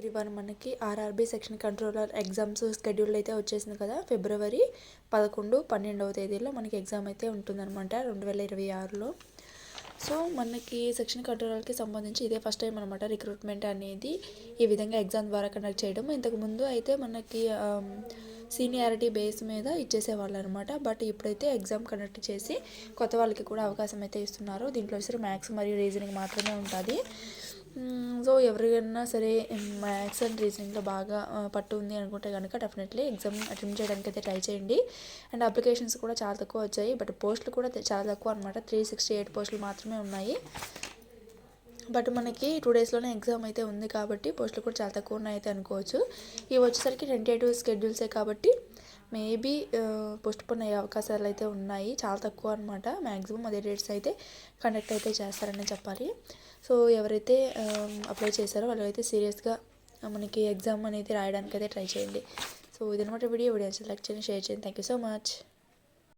Everyone, మనకి RRB section controller exams schedule అయితే వచ్చేసింది కదా. ఫిబ్రవరి 11, 12వ తేదీలో మనకి ఎగ్జామ్ అయితే ఉంటుందన్నమాట 2026లో. సో మనకి సెక్షన్ కంట్రోలర్కి సంబంధించి ఇదే ఫస్ట్ టైం అనమాట రిక్రూట్మెంట్ అనేది ఈ విధంగా ఎగ్జామ్ ద్వారా కండక్ట్ చేయడం. ఇంతకుముందు అయితే మనకి సీనియారిటీ బేస్ మీద ఇచ్చేసేవాళ్ళు అనమాట. బట్ ఇప్పుడైతే ఎగ్జామ్ కండక్ట్ చేసి కొత్త వాళ్ళకి కూడా అవకాశం అయితే ఇస్తున్నారు. దీంట్లో వచ్చి మ్యాథ్స్ మరియు రీజనింగ్ మాత్రమే ఉంటుంది. సో ఎవరికైనా సరే మ్యాథ్స్ అండ్ రీజనింగ్లో బాగా పట్టు ఉంది అనుకుంటే కనుక డెఫినెట్లీ ఎగ్జామ్ అటెంప్ట్ చేయడానికి అయితే ట్రై చేయండి. అండ్ అప్లికేషన్స్ కూడా చాలా తక్కువ వచ్చాయి, బట్ పోస్టులు కూడా చాలా తక్కువ అనమాట. 368 పోస్టులు మాత్రమే ఉన్నాయి. బట్ మనకి 2 డేస్లోనే ఎగ్జామ్ అయితే ఉంది కాబట్టి పోస్టులు కూడా చాలా తక్కువ ఉన్నాయి అయితే అనుకోవచ్చు. ఇవి వచ్చేసరికి టెంటేటివ్ షెడ్యూల్సే కాబట్టి మేబీ పోస్ట్పోన్ అయ్యే అవకాశాలు అయితే ఉన్నాయి. చాలా తక్కువ అనమాట. మ్యాక్సిమం అదే డేట్స్ అయితే కండక్ట్ అయితే చేస్తారని చెప్పాలి. సో ఎవరైతే అప్లై చేశారో వాళ్ళైతే సీరియస్గా మనకి ఎగ్జామ్ అనేది రాయడానికి అయితే ట్రై చేయండి. సో ఇదనమాట వీడియో సెలెక్ట్ చేయండి, షేర్ చేయండి. Thank you so much.